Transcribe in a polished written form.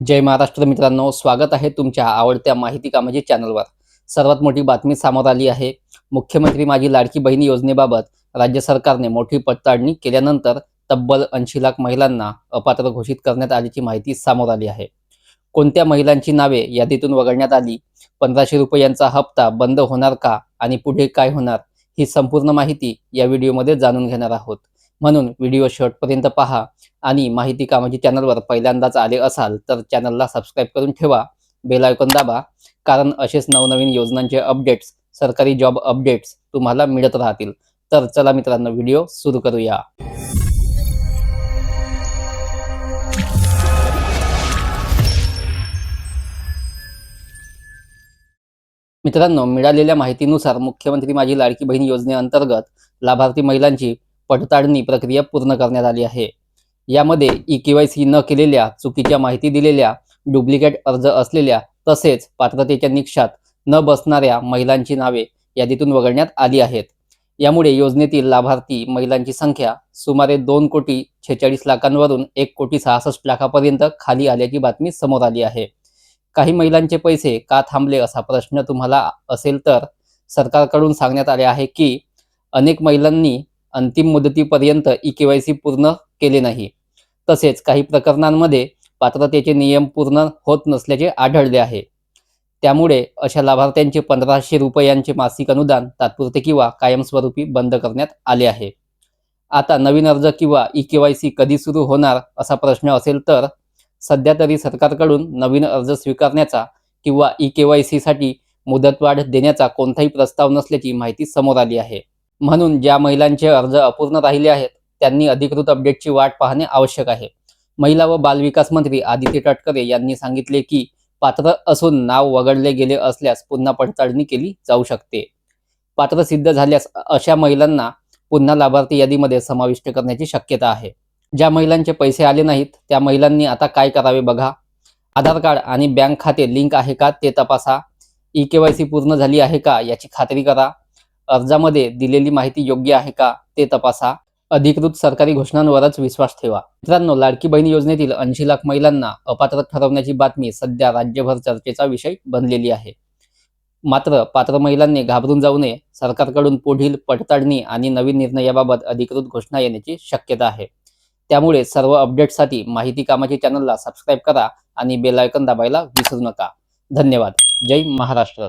जय महाराष्ट्र मित्रांनो, स्वागत आहे तुमच्या आवडत्या माहिती कामाची चॅनलवर। सर्वात मोठी बातमी समोर आली आहे। मुख्यमंत्री माझी लाडकी बहीण योजनेबाबत राज्य सरकारने मोठी पडताळणी केल्यानंतर तब्बल 80 लाख महिलांना अपात्र घोषित करण्यात आल्याची माहिती समोर आली आहे। कोणत्या महिलांची नावे यादीतून वगळण्यात आली, 1500 रुपयांचा हप्ता बंद होणार का आणि पुढे काय होणार, ही संपूर्ण माहिती या व्हिडिओमध्ये जाणून घेणार आहोत। म्हणून व्हिडिओ शेवटपर्यंत पहा आणि माहिती कामाची चॅनलवर पहिल्यांदाच आले असाल तर चॅनलला सबस्क्राईब करून ठेवा, बेल आयकॉन दाबा, कारण असेच नवनवीन योजनांचे अपडेट्स, सरकारी जॉब अपडेट्स तुम्हाला मिळत राहतील। तर चला मित्रांनो, व्हिडिओ सुरू करूया। मित्रांनो, मिळालेल्या माहितीनुसार मुख्यमंत्री माझी लाडकी बहीण योजनेअंतर्गत लाभार्थी महिलांची पडताळणी प्रक्रिया पूर्ण करण्यात आली आहे। यामध्ये ई-केवायसी न केलेल्या, चुकीच्या माहिती दिलेल्या, डुप्लिकेट अर्ज असलेल्या तसेच पात्रतेच्या निकषात न बसणाऱ्या महिलांची नावे यादीतून वगळण्यात आली आहेत। यामुळे योजनेतील लाभार्थी महिलांची संख्या सुमारे 2,46,00,000वरून 1,66,00,000 खाली आल्याची बातमी समोर आली आहे। काही महिलांचे पैसे का थांबले असा प्रश्न तुम्हाला असेल तर सरकारकडून सांगण्यात आले आहे की अनेक महिलांनी अंतिम मुदतीपर्यंत ई-केवायसी पूर्ण केले नाही। तसेच काही प्रकरणांमध्ये पात्रतेचे नियम पूर्ण होत नसल्याचे आढळले आहे। त्यामुळे अशा लाभार्थ्यांचे 1500 रुपयांचे मासिक अनुदान तात्पुरते किंवा कायमस्वरूपी बंद करण्यात आले आहे। आता नवीन अर्ज किंवा ई-केवायसी कधी सुरू होणार असा प्रश्न असेल तर सध्या तरी सरकारकडून नवीन अर्ज स्वीकारण्याचा किंवा ई-केवायसीसाठी मुदतवाढ देण्याचा कोणताही प्रस्ताव नसल्याची माहिती समोर आली आहे। म्हणून ज्या महिलांचे अर्ज अपूर्ण राहिले आहेत त्यांनी अधिकृत अपडेटची वाट पाहणे आवश्यक आहे। महिला व बालविकास मंत्री आदिती तटकरे यांनी सांगितले की पात्र असून नाव वगळले गेले असल्यास पुन्हा पडताळणी केली जाऊ शकते। पात्र सिद्ध झाल्यास अशा महिलांना पुन्हा लाभार्थी यादीमध्ये समाविष्ट करण्याची शक्यता आहे। ज्या महिलांचे पैसे आले नाहीत त्या महिलांनी आता काय करावे बघा। आधार कार्ड आणि बँक खाते लिंक आहे का ते तपासा। ई-केवायसी पूर्ण झाली आहे का याची खात्री करा। अर्जामध्ये दिलेली माहिती योग्य आहे का ते तपासा। अधिकृत सरकारी घोषणांवरच विश्वास ठेवा। मित्रांनो, लाडकी बहीण योजनेतील 80 लाख महिलांना अपात्र ठरवण्याची बातमी सध्या राज्यभर चर्चेचा विषय बनलेली आहे। मात्र पात्र महिलांनी घाबरून जाऊ नये। सरकारकडून पुढील पडताळणी आणि नवीन निर्णयाबाबत अधिकृत घोषणा येण्याची शक्यता आहे। त्यामुळे सर्व अपडेट्ससाठी माहिती कामाची चॅनलला सबस्क्राईब करा आणि बेल आयकॉन दाबायला विसरू नका। धन्यवाद। जय महाराष्ट्र।